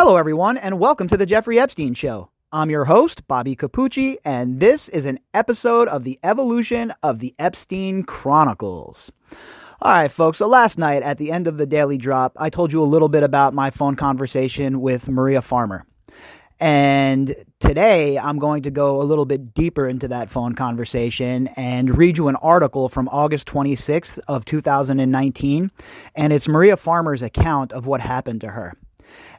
Hello, everyone, and welcome to the Jeffrey Epstein Show. I'm your host, Bobbycapucci, and this is an episode of the evolution of the Epstein Chronicles. All right, folks, so last night at the end of the Daily Drop, I told you a little bit about my phone conversation with Maria Farmer. And today I'm going to go a little bit deeper into that phone conversation and read you an article from August 26th of 2019, and it's Maria Farmer's account of what happened to her.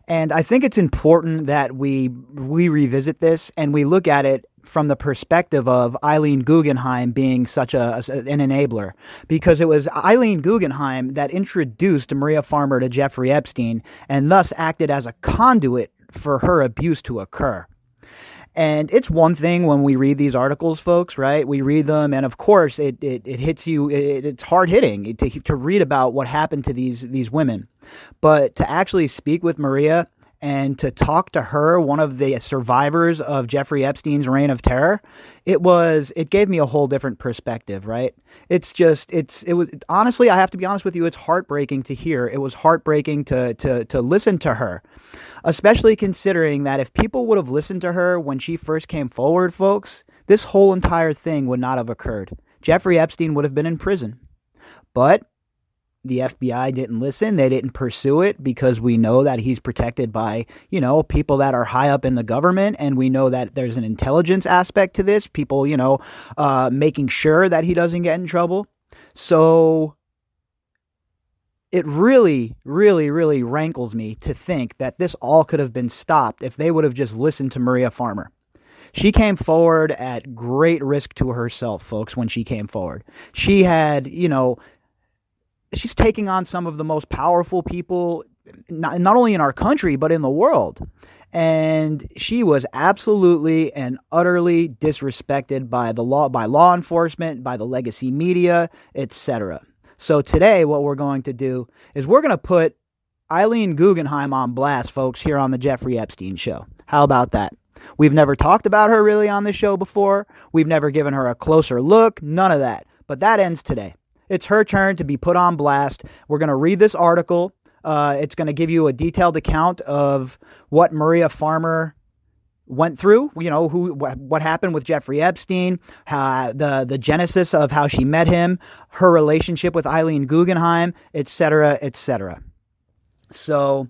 And I think it's important that we revisit this and we look at it from the perspective of Eileen Guggenheim being such an enabler, because it was Eileen Guggenheim that introduced Maria Farmer to Jeffrey Epstein and thus acted as a conduit for her abuse to occur. And it's one thing when we read these articles, folks, right? We read them, and of course, it hits you. It's hard hitting to read about what happened to these women, but to actually speak with Maria and to talk to her, one of the survivors of Jeffrey Epstein's reign of terror, it gave me a whole different perspective, right? It was honestly, I have to be honest with you, it's heartbreaking to hear. It was heartbreaking to listen to her, especially considering that if people would have listened to her when she first came forward, folks, this whole entire thing would not have occurred. Jeffrey Epstein would have been in prison. But the FBI didn't listen. They didn't pursue it because we know that he's protected by, people that are high up in the government. And we know that there's an intelligence aspect to this. People, making sure that he doesn't get in trouble. So it really, really, really rankles me to think that this all could have been stopped if they would have just listened to Maria Farmer. She came forward at great risk to herself, folks, when she came forward. She had, she's taking on some of the most powerful people, not only in our country, but in the world. And she was absolutely and utterly disrespected by law enforcement, by the legacy media, etc. So today, what we're going to do is we're going to put Eileen Guggenheim on blast, folks, here on the Jeffrey Epstein Show. How about that? We've never talked about her really on this show before. We've never given her a closer look. None of that. But that ends today. It's her turn to be put on blast. We're going to read this article. It's going to give you a detailed account of what Maria Farmer went through, what happened with Jeffrey Epstein, the genesis of how she met him, her relationship with Eileen Guggenheim, etc., etc. So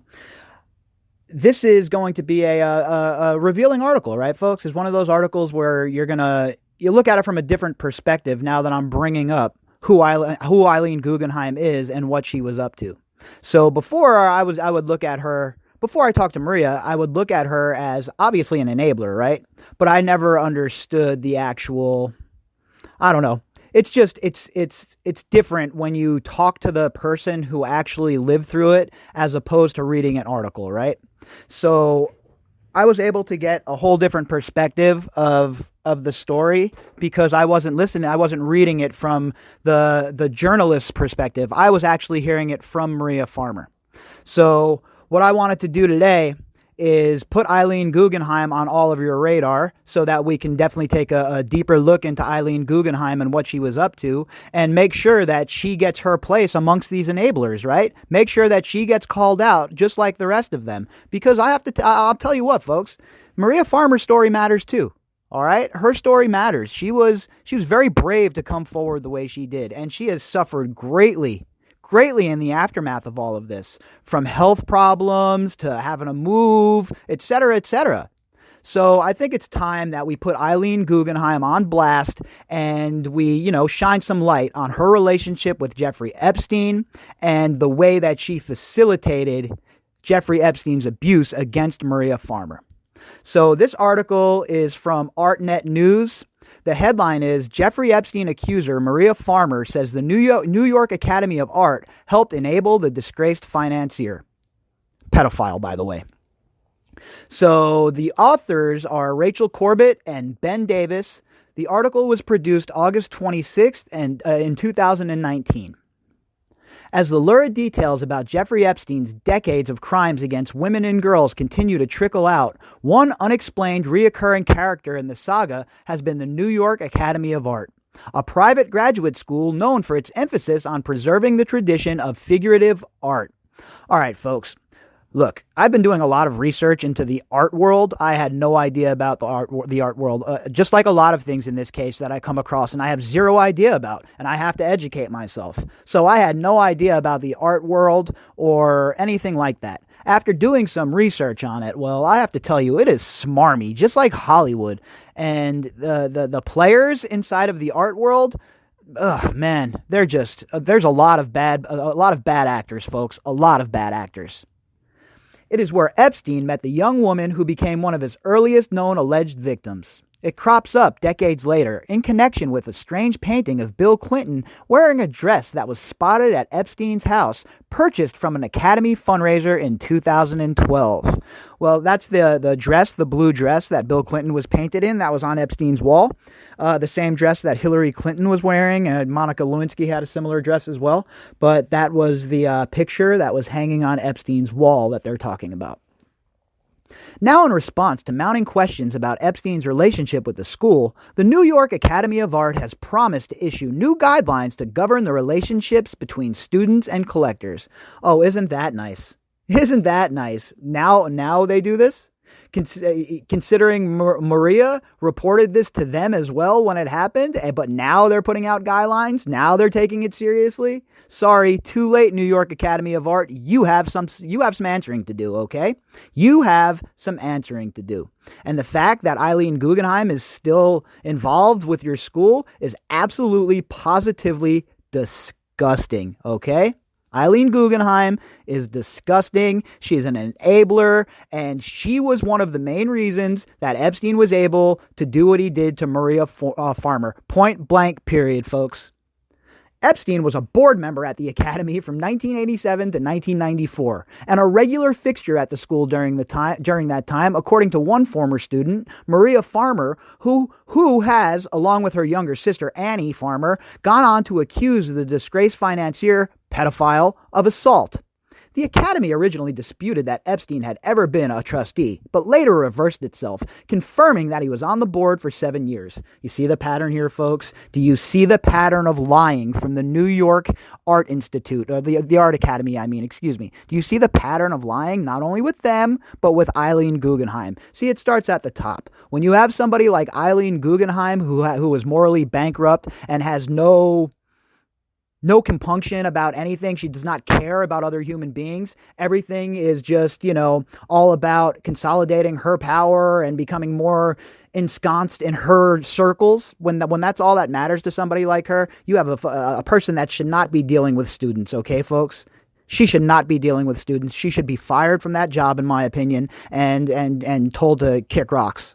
this is going to be a revealing article, right, folks? It's one of those articles where you look at it from a different perspective now that I'm bringing up who Eileen Guggenheim is and what she was up to. So before I would look at her, before I talked to Maria, I would look at her as obviously an enabler, right? But I never understood the actual, I don't know. It's just, it's different when you talk to the person who actually lived through it as opposed to reading an article, right? So I was able to get a whole different perspective of the story because I wasn't listening. I wasn't reading it from the journalist's perspective. I was actually hearing it from Maria Farmer. So what I wanted to do today is put Eileen Guggenheim on all of your radar so that we can definitely take a deeper look into Eileen Guggenheim and what she was up to and make sure that she gets her place amongst these enablers, right? Make sure that she gets called out just like the rest of them. Because I'll tell you what, folks, Maria Farmer's story matters too. All right? Her story matters. She was very brave to come forward the way she did, and she has suffered greatly in the aftermath of all of this, from health problems to having to move, etc., etc. So I think it's time that we put Eileen Guggenheim on blast and we, shine some light on her relationship with Jeffrey Epstein and the way that she facilitated Jeffrey Epstein's abuse against Maria Farmer. So this article is from ArtNet News. The headline is, Jeffrey Epstein accuser Maria Farmer says the New York Academy of Art helped enable the disgraced financier. Pedophile, by the way. So the authors are Rachel Corbett and Ben Davis. The article was produced August 26th in 2019. As the lurid details about Jeffrey Epstein's decades of crimes against women and girls continue to trickle out, one unexplained reoccurring character in the saga has been the New York Academy of Art, a private graduate school known for its emphasis on preserving the tradition of figurative art. All right, folks. Look, I've been doing a lot of research into the art world. I had no idea about the art world, just like a lot of things in this case that I come across and I have zero idea about, and I have to educate myself. So I had no idea about the art world or anything like that. After doing some research on it, well, I have to tell you, it is smarmy, just like Hollywood. And the players inside of the art world, ugh, man, they're just there's a lot of bad actors, folks, a lot of bad actors. It is where Epstein met the young woman who became one of his earliest known alleged victims. It crops up decades later in connection with a strange painting of Bill Clinton wearing a dress that was spotted at Epstein's house, purchased from an Academy fundraiser in 2012. Well, that's the dress, the blue dress that Bill Clinton was painted in, that was on Epstein's wall. The same dress that Hillary Clinton was wearing, and Monica Lewinsky had a similar dress as well. But that was the picture that was hanging on Epstein's wall that they're talking about. Now, in response to mounting questions about Epstein's relationship with the school, the New York Academy of Art has promised to issue new guidelines to govern the relationships between students and collectors. Oh, isn't that nice? Isn't that nice? Now they do this? Considering Maria reported this to them as well when it happened, but now they're putting out guidelines. Now they're taking it seriously. Sorry, too late, New York Academy of Art. You have some answering to do. Okay, you have some answering to do. And the fact that Eileen Guggenheim is still involved with your school is absolutely, positively disgusting. Okay. Eileen Guggenheim is disgusting. She's an enabler, and she was one of the main reasons that Epstein was able to do what he did to Maria Farmer. Point blank, period, folks. Epstein was a board member at the Academy from 1987 to 1994, and a regular fixture at the school during that time, according to one former student, Maria Farmer, who has, along with her younger sister Annie Farmer, gone on to accuse the disgraced financier, pedophile, of assault. The Academy originally disputed that Epstein had ever been a trustee, but later reversed itself, confirming that he was on the board for 7 years. You see the pattern here, folks? Do you see the pattern of lying from the New York Art Institute, or the Art Academy, excuse me. Do you see the pattern of lying, not only with them, but with Eileen Guggenheim? See, it starts at the top. When you have somebody like Eileen Guggenheim, who is morally bankrupt and has no compunction about anything. She does not care about other human beings. Everything is just, all about consolidating her power and becoming more ensconced in her circles. When that's all that matters to somebody like her, you have a person that should not be dealing with students, okay, folks? She should not be dealing with students. She should be fired from that job, in my opinion, and told to kick rocks.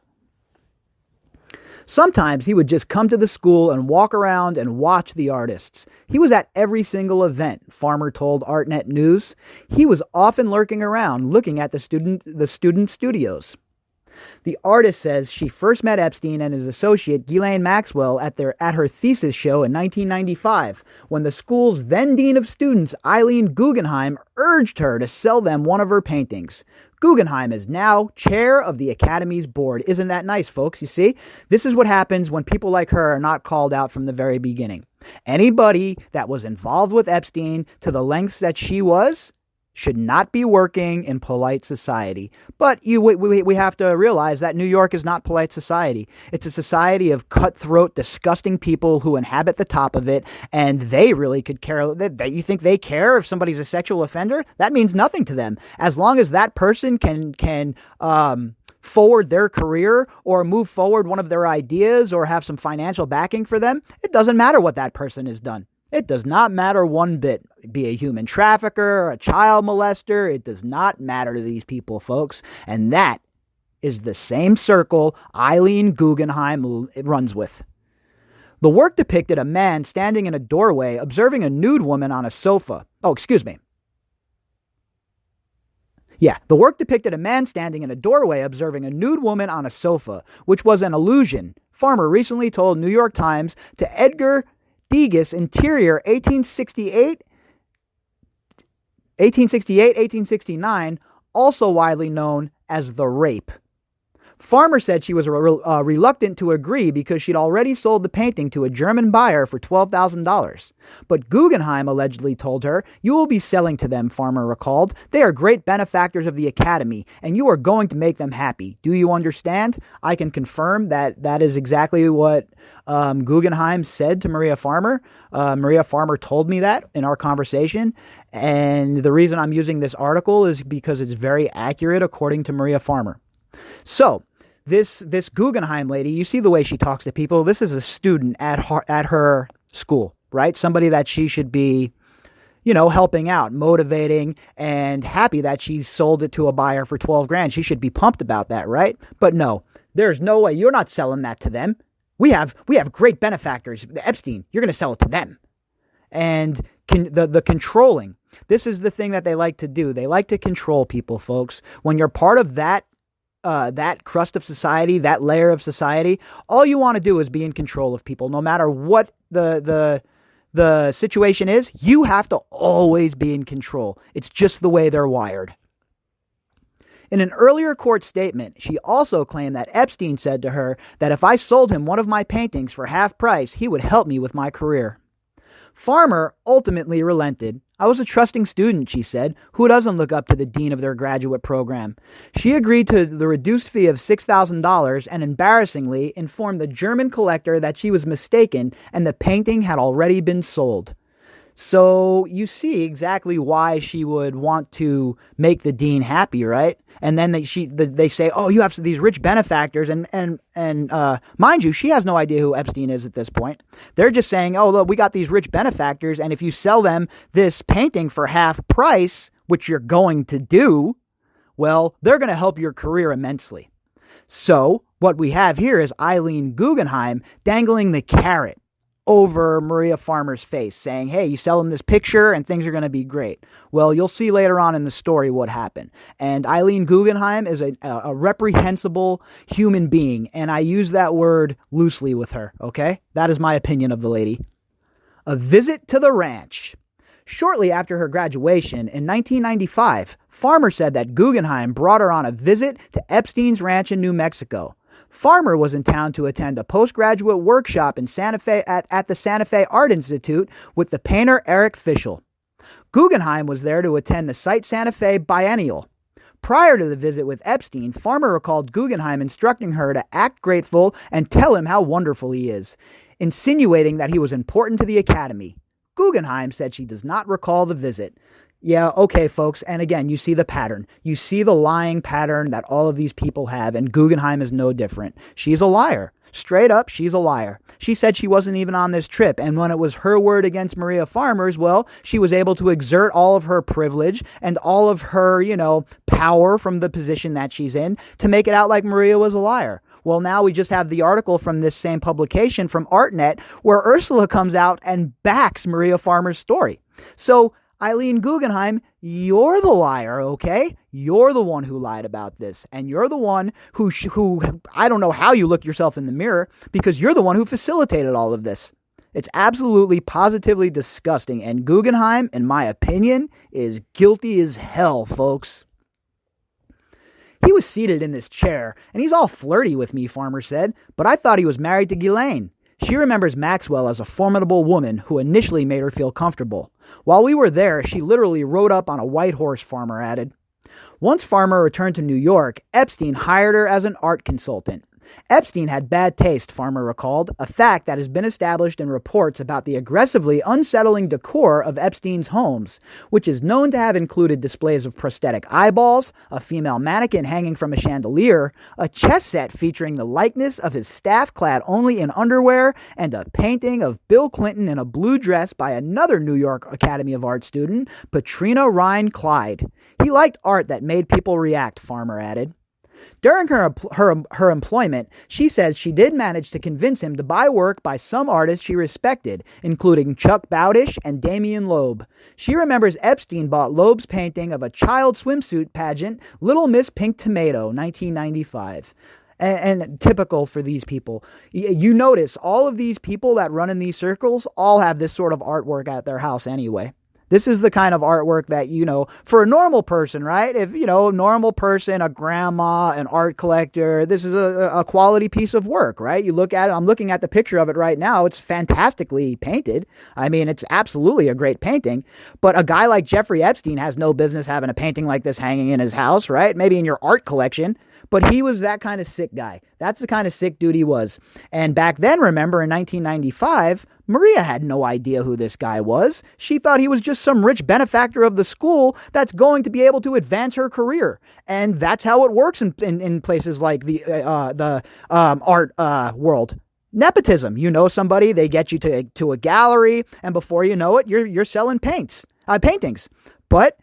Sometimes he would just come to the school and walk around and watch the artists. He was at every single event, Farmer told ArtNet News. He was often lurking around, looking at the student studios. The artist says she first met Epstein and his associate Ghislaine Maxwell at her thesis show in 1995, when the school's then Dean of Students, Eileen Guggenheim, urged her to sell them one of her paintings. Guggenheim is now chair of the Academy's board. Isn't that nice, folks? You see, this is what happens when people like her are not called out from the very beginning. Anybody that was involved with Epstein to the lengths that she was should not be working in polite society. But we have to realize that New York is not polite society. It's a society of cutthroat, disgusting people who inhabit the top of it, and they really could care. You think they care if somebody's a sexual offender? That means nothing to them. As long as that person can forward their career or move forward one of their ideas or have some financial backing for them, it doesn't matter what that person has done. It does not matter one bit. Be a human trafficker, a child molester, it does not matter to these people, folks. And that is the same circle Eileen Guggenheim runs with. The work depicted a man standing in a doorway observing a nude woman on a sofa. The work depicted a man standing in a doorway observing a nude woman on a sofa, which was an illusion. Farmer recently told New York Times to Edgar Degas Interior 1868-1869, also widely known as The Rape. Farmer said she was reluctant to agree because she'd already sold the painting to a German buyer for $12,000. But Guggenheim allegedly told her, "You will be selling to them," Farmer recalled. "They are great benefactors of the Academy, and you are going to make them happy. Do you understand?" I can confirm that that is exactly what Guggenheim said to Maria Farmer. Maria Farmer told me that in our conversation, and the reason I'm using this article is because it's very accurate according to Maria Farmer. So, this Guggenheim lady, you see the way she talks to people. This is a student at her school, right? Somebody that she should be, helping out, motivating, and happy that she sold it to a buyer for 12 grand. She should be pumped about that, right? But no, there's no way. You're not selling that to them. We have great benefactors. Epstein, you're going to sell it to them. And the controlling. This is the thing that they like to do. They like to control people, folks. When you're part of that crust of society, that layer of society, all you want to do is be in control of people. No matter what the situation is, you have to always be in control. It's just the way they're wired. In an earlier court statement, she also claimed that Epstein said to her that if I sold him one of my paintings for half price, he would help me with my career. Farmer ultimately relented. "I was a trusting student," she said. "Who doesn't look up to the dean of their graduate program?" She agreed to the reduced fee of $6,000 and embarrassingly informed the German collector that she was mistaken and the painting had already been sold. So you see exactly why she would want to make the dean happy, right? And then they say, "Oh, you have these rich benefactors," and mind you, she has no idea who Epstein is at this point. They're just saying, "Oh, look, we got these rich benefactors, and if you sell them this painting for half price, which you're going to do, well, they're going to help your career immensely." So what we have here is Eileen Guggenheim dangling the carrot over Maria Farmer's face, saying, "Hey, you sell him this picture and things are going to be great." Well, you'll see later on in the story what happened. And Eileen Guggenheim is a reprehensible human being, and I use that word loosely with her, okay? That is my opinion of the lady. A visit to the ranch. Shortly after her graduation in 1995, Farmer said that Guggenheim brought her on a visit to Epstein's ranch in New Mexico. Farmer was in town to attend a postgraduate workshop in Santa Fe at the Santa Fe Art Institute with the painter Eric Fischl. Guggenheim was there to attend the Site Santa Fe Biennial. Prior to the visit with Epstein, Farmer recalled Guggenheim instructing her to act grateful and tell him how wonderful he is, insinuating that he was important to the Academy. Guggenheim said she does not recall the visit. Yeah, okay, folks, and again, you see the pattern. You see the lying pattern that all of these people have, and Guggenheim is no different. She's a liar. Straight up, she's a liar. She said she wasn't even on this trip, and when it was her word against Maria Farmer's, well, she was able to exert all of her privilege and all of her, power from the position that she's in to make it out like Maria was a liar. Well, now we just have the article from this same publication from ArtNet where Ursula comes out and backs Maria Farmer's story. So, Eileen Guggenheim, you're the liar, okay? You're the one who lied about this. And you're the one who I don't know how you look yourself in the mirror, because you're the one who facilitated all of this. It's absolutely, positively disgusting. And Guggenheim, in my opinion, is guilty as hell, folks. "He was seated in this chair, and he's all flirty with me," Farmer said, "but I thought he was married to Ghislaine." She remembers Maxwell as a formidable woman who initially made her feel comfortable. "While we were there, she literally rode up on a white horse," Farmer added. Once Farmer returned to New York, Epstein hired her as an art consultant. Epstein had bad taste, Farmer recalled, a fact that has been established in reports about the aggressively unsettling decor of Epstein's homes, which is known to have included displays of prosthetic eyeballs, a female mannequin hanging from a chandelier, a chess set featuring the likeness of his staff clad only in underwear, and a painting of Bill Clinton in a blue dress by another New York Academy of Art student, Patrina Ryan Clyde. He liked art that made people react, Farmer added. During her employment, she says she did manage to convince him to buy work by some artists she respected, including Chuck Bowdish and Damian Loeb. She remembers Epstein bought Loeb's painting of a child swimsuit pageant, Little Miss Pink Tomato, 1995. And typical for these people. You notice all of these people that run in these circles all have this sort of artwork at their house anyway. This is the kind of artwork that, for a normal person, right? If, normal person, a grandma, an art collector, this is a quality piece of work, right? You look at it, I'm looking at the picture of it right now. It's fantastically painted. I mean, it's absolutely a great painting. But a guy like Jeffrey Epstein has no business having a painting like this hanging in his house, right? Maybe in your art collection. But he was that kind of sick guy. That's the kind of sick dude he was. And back then, remember, in 1995, Maria had no idea who this guy was. She thought he was just some rich benefactor of the school that's going to be able to advance her career. And that's how it works in places like the art world. Nepotism. You know somebody, they get you to a gallery, and before you know it, you're selling paintings. But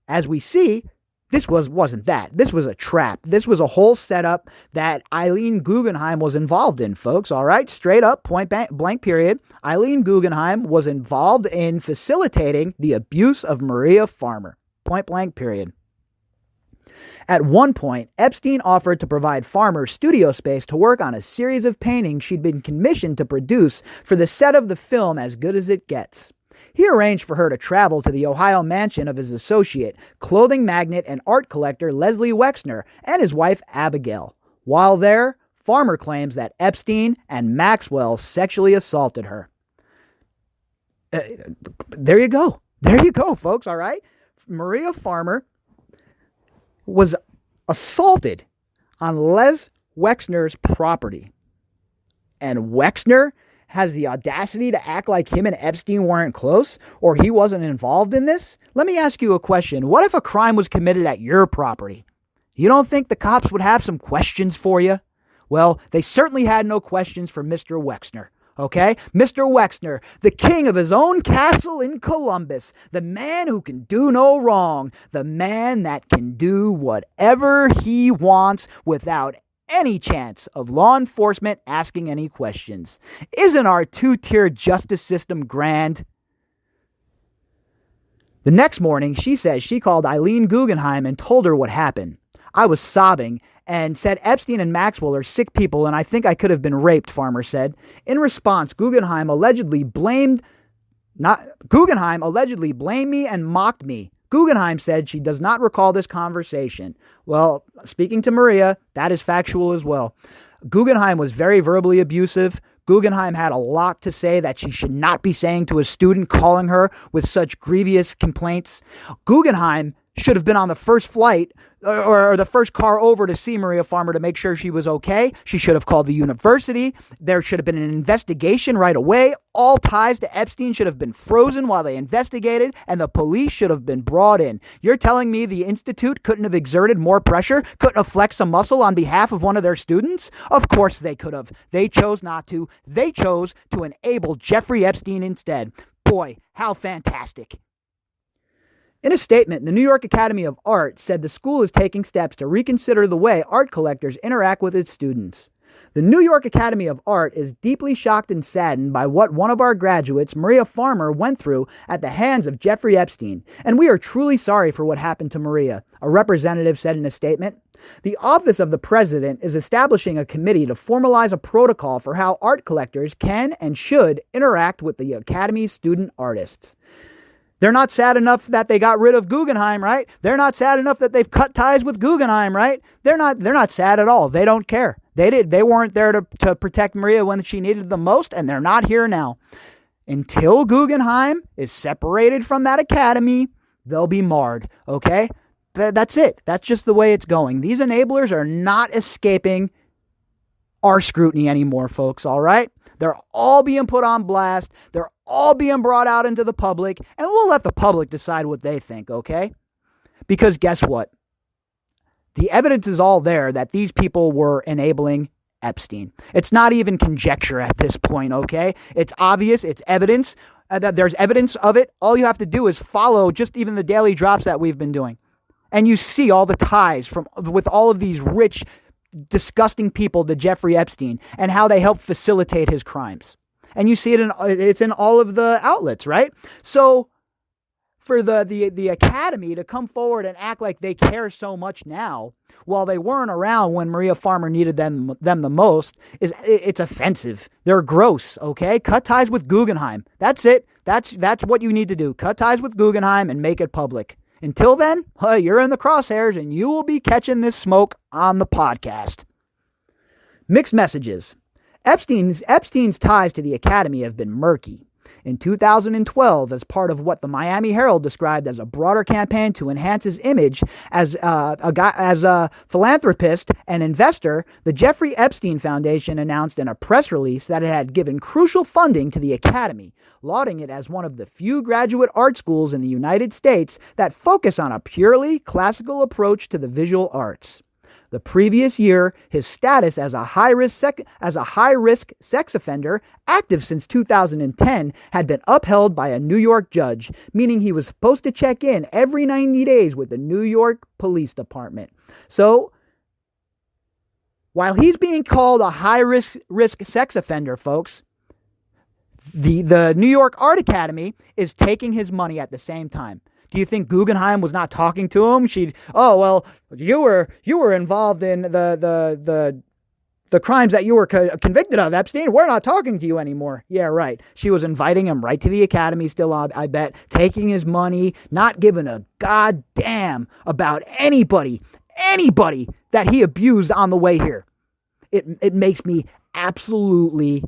as we see, this wasn't that. This was a trap. This was a whole setup that Eileen Guggenheim was involved in, folks. All right? Straight up, point blank period. Eileen Guggenheim was involved in facilitating the abuse of Maria Farmer. Point blank period. At one point, Epstein offered to provide Farmer studio space to work on a series of paintings she'd been commissioned to produce for the set of the film As Good as It Gets. He arranged for her to travel to the Ohio mansion of his associate, clothing magnate and art collector Leslie Wexner, and his wife Abigail. While there, Farmer claims that Epstein and Maxwell sexually assaulted her. There you go. There you go, folks, all right? Maria Farmer was assaulted on Les Wexner's property. And Wexner has the audacity to act like him and Epstein weren't close, or he wasn't involved in this? Let me ask you a question. What if a crime was committed at your property? You don't think the cops would have some questions for you? Well, they certainly had no questions for Mr. Wexner. Okay? Mr. Wexner, the king of his own castle in Columbus, the man who can do no wrong, the man that can do whatever he wants without any chance of law enforcement asking any questions. Isn't our two-tier justice system grand? The next morning, she says she called Eileen Guggenheim and told her what happened. I was sobbing and said Epstein and Maxwell are sick people and I think I could have been raped, Farmer said. In response, Guggenheim allegedly blamed me and mocked me. Guggenheim said she does not recall this conversation. Well, speaking to Maria, that is factual as well. Guggenheim was very verbally abusive. Guggenheim had a lot to say that she should not be saying to a student calling her with such grievous complaints. Guggenheim should have been on the first flight or the first car over to see Maria Farmer to make sure she was okay. She should have called the university. There should have been an investigation right away. All ties to Epstein should have been frozen while they investigated, and the police should have been brought in. You're telling me the Institute couldn't have exerted more pressure, couldn't have flexed a muscle on behalf of one of their students? Of course they could have. They chose not to. They chose to enable Jeffrey Epstein instead. Boy, how fantastic. In a statement, the New York Academy of Art said the school is taking steps to reconsider the way art collectors interact with its students. The New York Academy of Art is deeply shocked and saddened by what one of our graduates, Maria Farmer, went through at the hands of Jeffrey Epstein, and we are truly sorry for what happened to Maria, a representative said in a statement. The Office of the President is establishing a committee to formalize a protocol for how art collectors can and should interact with the Academy's student artists. They're not sad enough that they got rid of Guggenheim, right? They're not sad enough that they've cut ties with Guggenheim, right? They're not sad at all. They don't care. They weren't there to protect Maria when she needed them most, and they're not here now. Until Guggenheim is separated from that academy, they'll be marred, okay? That's it. That's just the way it's going. These enablers are not escaping our scrutiny anymore, folks, all right? They're all being put on blast. They're all being brought out into the public, and we'll let the public decide what they think, okay? Because guess what? The evidence is all there that these people were enabling Epstein. It's not even conjecture at this point, okay? It's obvious. It's evidence. That there's evidence of it. All you have to do is follow just even the daily drops that we've been doing. And you see all the ties with all of these rich, disgusting people to Jeffrey Epstein and how they help facilitate his crimes. And you see it's in all of the outlets, right? So for the Academy to come forward and act like they care so much now, while they weren't around when Maria Farmer needed them the most, it's offensive. They're gross, okay? Cut ties with Guggenheim. That's it. That's what you need to do. Cut ties with Guggenheim and make it public. Until then, you're in the crosshairs and you will be catching this smoke on the podcast. Mixed messages. Epstein's ties to the Academy have been murky. In 2012, as part of what the Miami Herald described as a broader campaign to enhance his image as a philanthropist and investor, the Jeffrey Epstein Foundation announced in a press release that it had given crucial funding to the Academy, lauding it as one of the few graduate art schools in the United States that focus on a purely classical approach to the visual arts. The previous year, his status as a high-risk sex offender, active since 2010, had been upheld by a New York judge, meaning he was supposed to check in every 90 days with the New York Police Department. So, while he's being called a high-risk sex offender, folks, the New York Art Academy is taking his money at the same time. Do you think Guggenheim was not talking to him? You were involved in the crimes that you were convicted of, Epstein. We're not talking to you anymore. Yeah, right. She was inviting him right to the Academy still, I bet, taking his money, not giving a goddamn about anybody that he abused on the way here. It makes me absolutely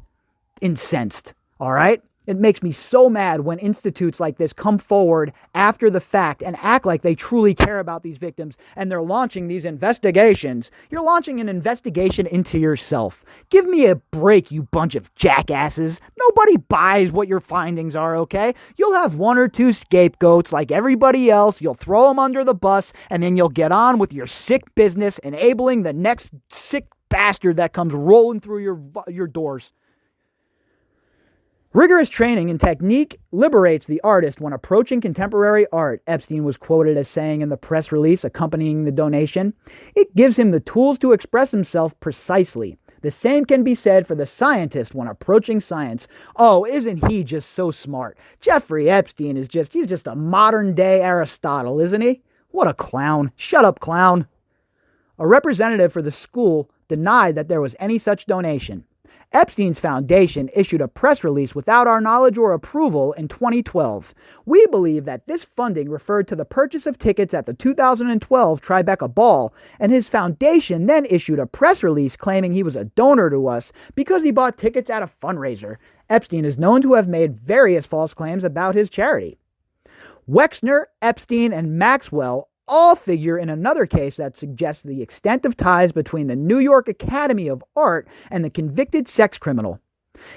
incensed, all right? It makes me so mad when institutes like this come forward after the fact and act like they truly care about these victims and they're launching these investigations. You're launching an investigation into yourself. Give me a break, you bunch of jackasses. Nobody buys what your findings are, okay? You'll have one or two scapegoats like everybody else. You'll throw them under the bus and then you'll get on with your sick business, enabling the next sick bastard that comes rolling through your doors. Rigorous training and technique liberates the artist when approaching contemporary art, Epstein was quoted as saying in the press release accompanying the donation. It gives him the tools to express himself precisely. The same can be said for the scientist when approaching science. Oh, isn't he just so smart? Jeffrey Epstein he's just a modern day Aristotle, isn't he? What a clown. Shut up, clown. A representative for the school denied that there was any such donation. Epstein's Foundation issued a press release without our knowledge or approval in 2012. We believe that this funding referred to the purchase of tickets at the 2012 Tribeca Ball, and his foundation then issued a press release claiming he was a donor to us because he bought tickets at a fundraiser. Epstein is known to have made various false claims about his charity. Wexner, Epstein, and Maxwell all figure in another case that suggests the extent of ties between the New York Academy of Art and the convicted sex criminal.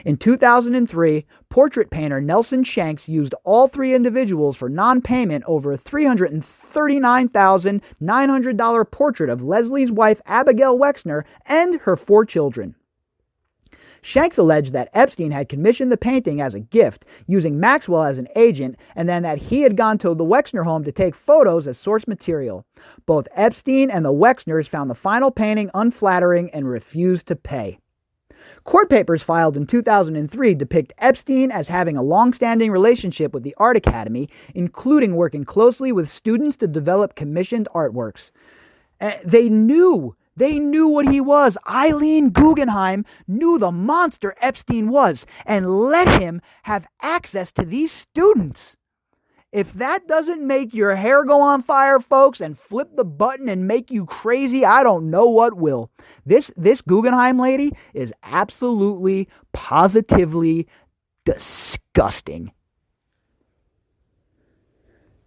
In 2003, portrait painter Nelson Shanks used all three individuals for non-payment over a $339,900 portrait of Leslie's wife Abigail Wexner and her 4 children. Shanks alleged that Epstein had commissioned the painting as a gift, using Maxwell as an agent, and then that he had gone to the Wexner home to take photos as source material. Both Epstein and the Wexners found the final painting unflattering and refused to pay. Court papers filed in 2003 depict Epstein as having a long-standing relationship with the Art Academy, including working closely with students to develop commissioned artworks. They knew what he was. Eileen Guggenheim knew the monster Epstein was and let him have access to these students. If that doesn't make your hair go on fire, folks, and flip the button and make you crazy, I don't know what will. This Guggenheim lady is absolutely, positively disgusting.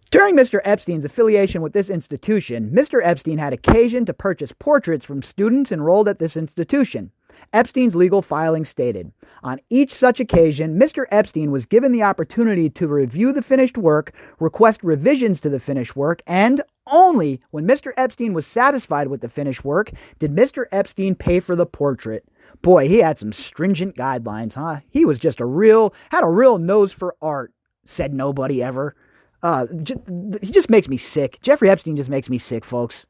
During Mr. Epstein's affiliation with this institution, Mr. Epstein had occasion to purchase portraits from students enrolled at this institution. Epstein's legal filing stated, on each such occasion, Mr. Epstein was given the opportunity to review the finished work, request revisions to the finished work, and only when Mr. Epstein was satisfied with the finished work did Mr. Epstein pay for the portrait. Boy, he had some stringent guidelines, huh? He was just had a real nose for art, said nobody ever. He just makes me sick. Jeffrey Epstein just makes me sick, folks.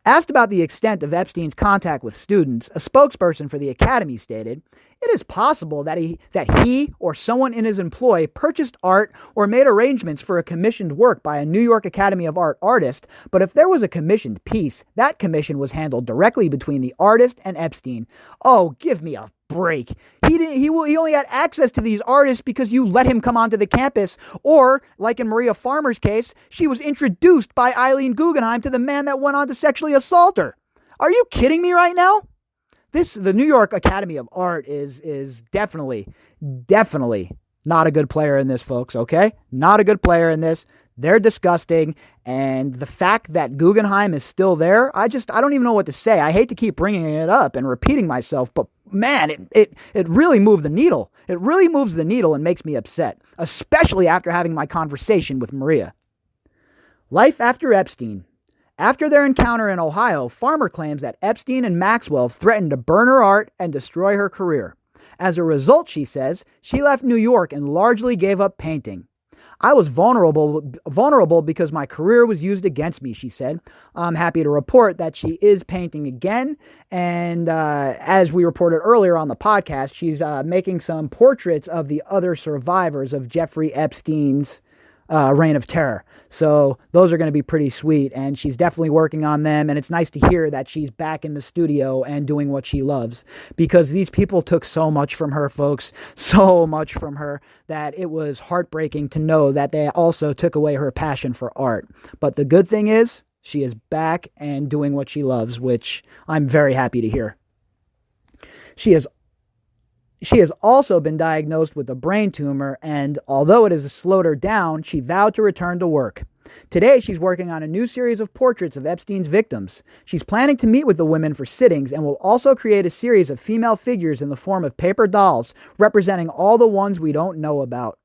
Asked about the extent of Epstein's contact with students, a spokesperson for the Academy stated, "It is possible that he or someone in his employ purchased art or made arrangements for a commissioned work by a New York Academy of Art artist, but if there was a commissioned piece, that commission was handled directly between the artist and Epstein." Oh, give me a break. He only had access to these artists because you let him come onto the campus, or, like in Maria Farmer's case, she was introduced by Eileen Guggenheim to the man that went on to sexually assault her. Are you kidding me right now? The New York Academy of Art is definitely not a good player in this, folks, okay? Not a good player in this. They're disgusting, and the fact that Guggenheim is still there, I don't even know what to say. I hate to keep bringing it up and repeating myself, but man, it really moved the needle. It really moves the needle and makes me upset, especially after having my conversation with Maria. Life after Epstein. After their encounter in Ohio, Farmer claims that Epstein and Maxwell threatened to burn her art and destroy her career. As a result, she says, she left New York and largely gave up painting. I was vulnerable because my career was used against me, she said. I'm happy to report that she is painting again. And as we reported earlier on the podcast, she's making some portraits of the other survivors of Jeffrey Epstein's reign of terror. So those are going to be pretty sweet, and she's definitely working on them, and it's nice to hear that she's back in the studio and doing what she loves, because these people took so much from her, folks, so much from her, that it was heartbreaking to know that they also took away her passion for art. But the good thing is, she is back and doing what she loves, which I'm very happy to hear. She has also been diagnosed with a brain tumor, and although it has slowed her down, she vowed to return to work. Today, she's working on a new series of portraits of Epstein's victims. She's planning to meet with the women for sittings and will also create a series of female figures in the form of paper dolls, representing all the ones we don't know about.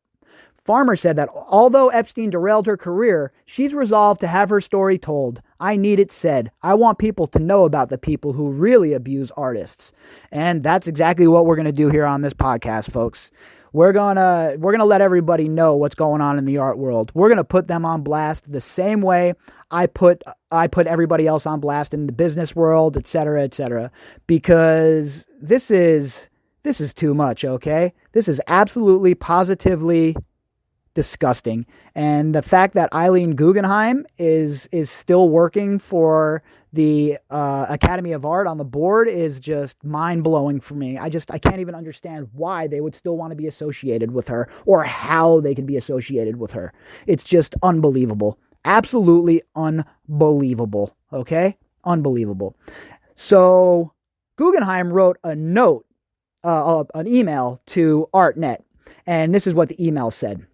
Farmer said that although Epstein derailed her career, she's resolved to have her story told. I need it said. I want people to know about the people who really abuse artists. And that's exactly what we're going to do here on this podcast, folks. We're going to let everybody know what's going on in the art world. We're going to put them on blast the same way I put everybody else on blast in the business world, etc., because this is too much, okay? This is absolutely positively disgusting. And the fact that Eileen Guggenheim is still working for the Academy of Art on the board is just mind-blowing for me. I can't even understand why they would still want to be associated with her, or how they could be associated with her. It's just unbelievable. Absolutely unbelievable. Okay? Unbelievable. So Guggenheim wrote a note, an email to ArtNet, and this is what the email said.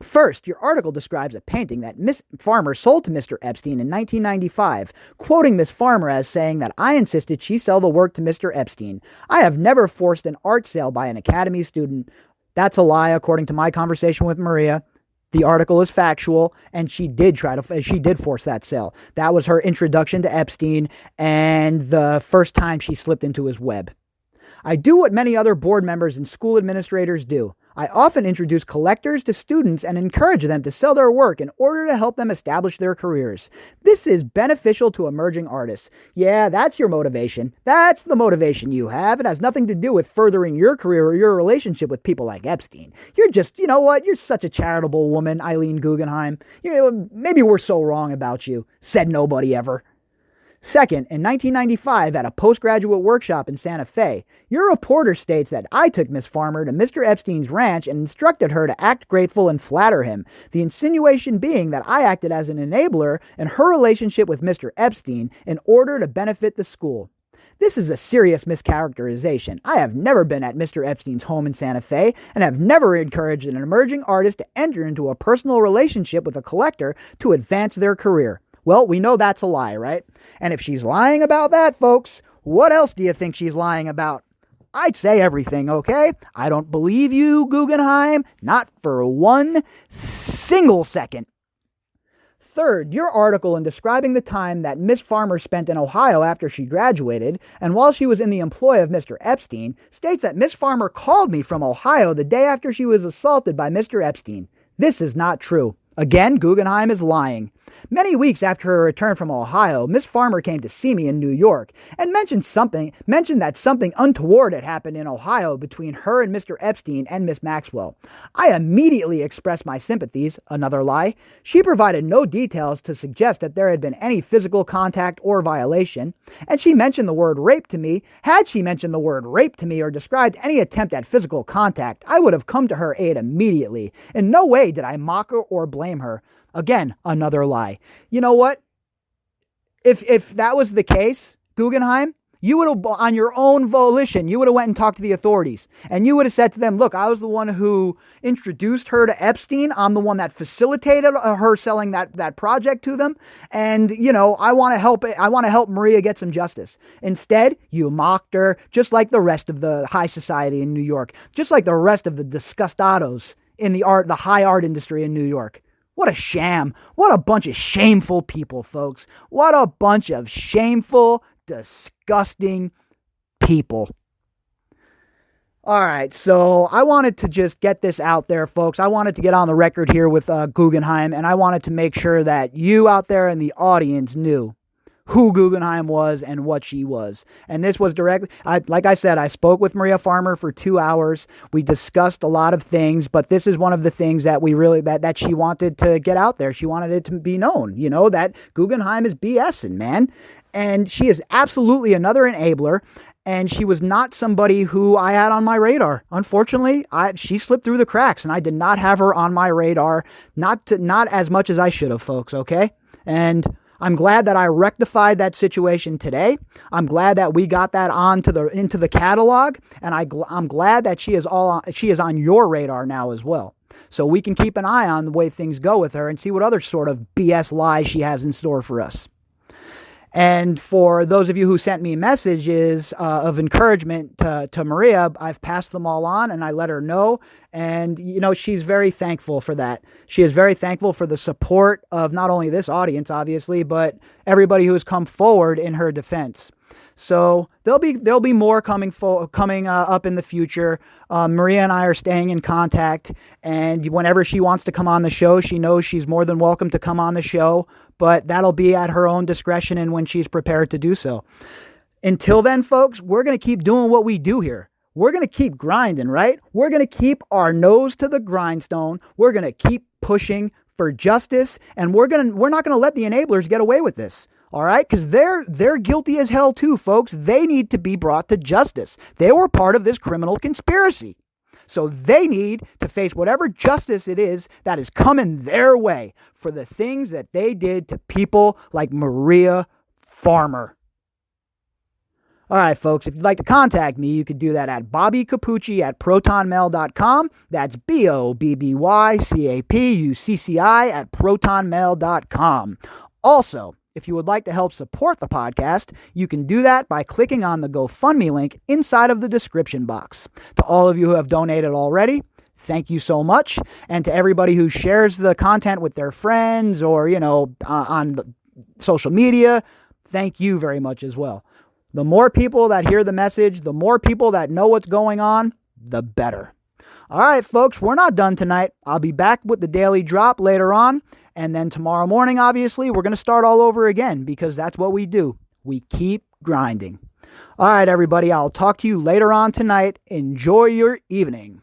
First, your article describes a painting that Miss Farmer sold to Mr. Epstein in 1995, quoting Miss Farmer as saying that I insisted she sell the work to Mr. Epstein. I have never forced an art sale by an Academy student. That's a lie, according to my conversation with Maria. The article is factual, and she did force that sale. That was her introduction to Epstein, and the first time she slipped into his web. I do what many other board members and school administrators do. I often introduce collectors to students and encourage them to sell their work in order to help them establish their careers. This is beneficial to emerging artists. Yeah, that's your motivation. That's the motivation you have. It has nothing to do with furthering your career or your relationship with people like Epstein. You're just, you know what? You're such a charitable woman, Eileen Guggenheim. Maybe we're so wrong about you. Said nobody ever. Second, in 1995, at a postgraduate workshop in Santa Fe, your reporter states that I took Miss Farmer to Mr. Epstein's ranch and instructed her to act grateful and flatter him, the insinuation being that I acted as an enabler in her relationship with Mr. Epstein in order to benefit the school. This is a serious mischaracterization. I have never been at Mr. Epstein's home in Santa Fe and have never encouraged an emerging artist to enter into a personal relationship with a collector to advance their career. Well, we know that's a lie, right? And if she's lying about that, folks, what else do you think she's lying about? I'd say everything, okay? I don't believe you, Guggenheim, not for one single second. Third, your article in describing the time that Miss Farmer spent in Ohio after she graduated, and while she was in the employ of Mr. Epstein, states that Miss Farmer called me from Ohio the day after she was assaulted by Mr. Epstein. This is not true. Again, Guggenheim is lying. Many weeks after her return from Ohio, Miss Farmer came to see me in New York and mentioned that something untoward had happened in Ohio between her and Mr. Epstein and Miss Maxwell. I immediately expressed my sympathies, another lie. She provided no details to suggest that there had been any physical contact or violation. And she mentioned the word rape to me. Had she mentioned the word rape to me or described any attempt at physical contact, I would have come to her aid immediately. In no way did I mock her or blame her. Again, another lie. You know what? If that was the case, Guggenheim, you would have, on your own volition, you would have went and talked to the authorities. And you would have said to them, look, I was the one who introduced her to Epstein. I'm the one that facilitated her selling that project to them. And, I want to help Maria get some justice. Instead, you mocked her, just like the rest of the high society in New York, just like the rest of the disgustados in the high art industry in New York. What a sham. What a bunch of shameful people, folks. What a bunch of shameful, disgusting people. All right, so I wanted to just get this out there, folks. I wanted to get on the record here with Guggenheim, and I wanted to make sure that you out there in the audience knew who Guggenheim was and what she was. And this was like I said, I spoke with Maria Farmer for 2 hours. We discussed a lot of things, but this is one of the things that that she wanted to get out there. She wanted it to be known, that Guggenheim is BSing, man. And she is absolutely another enabler. And she was not somebody who I had on my radar. Unfortunately, she slipped through the cracks, and I did not have her on my radar, not as much as I should have, folks, okay? And I'm glad that I rectified that situation today. I'm glad that we got that into the catalog, and I'm glad that she is on your radar now as well. So we can keep an eye on the way things go with her and see what other sort of BS lies she has in store for us. And for those of you who sent me messages of encouragement to Maria, I've passed them all on, and I let her know. And, she's very thankful for that. She is very thankful for the support of not only this audience, obviously, but everybody who has come forward in her defense. So there'll be more coming up in the future. Maria and I are staying in contact, and whenever she wants to come on the show, she knows she's more than welcome to come on the show, but that'll be at her own discretion and when she's prepared to do so. Until then, folks, we're going to keep doing what we do here. We're going to keep grinding, right? We're going to keep our nose to the grindstone. We're going to keep pushing for justice, and we're not going to let the enablers get away with this. All right, because they're guilty as hell too, folks. They need to be brought to justice. They were part of this criminal conspiracy. So they need to face whatever justice it is that is coming their way for the things that they did to people like Maria Farmer. All right, folks, if you'd like to contact me, you could do that at bobbycapucci@protonmail.com. That's BOBBYCAPUCCI@protonmail.com. Also, if you would like to help support the podcast, you can do that by clicking on the GoFundMe link inside of the description box. To all of you who have donated already, thank you so much. And to everybody who shares the content with their friends or, on social media, thank you very much as well. The more people that hear the message, the more people that know what's going on, the better. All right, folks, we're not done tonight. I'll be back with the daily drop later on. And then tomorrow morning, obviously, we're going to start all over again because that's what we do. We keep grinding. All right, everybody, I'll talk to you later on tonight. Enjoy your evening.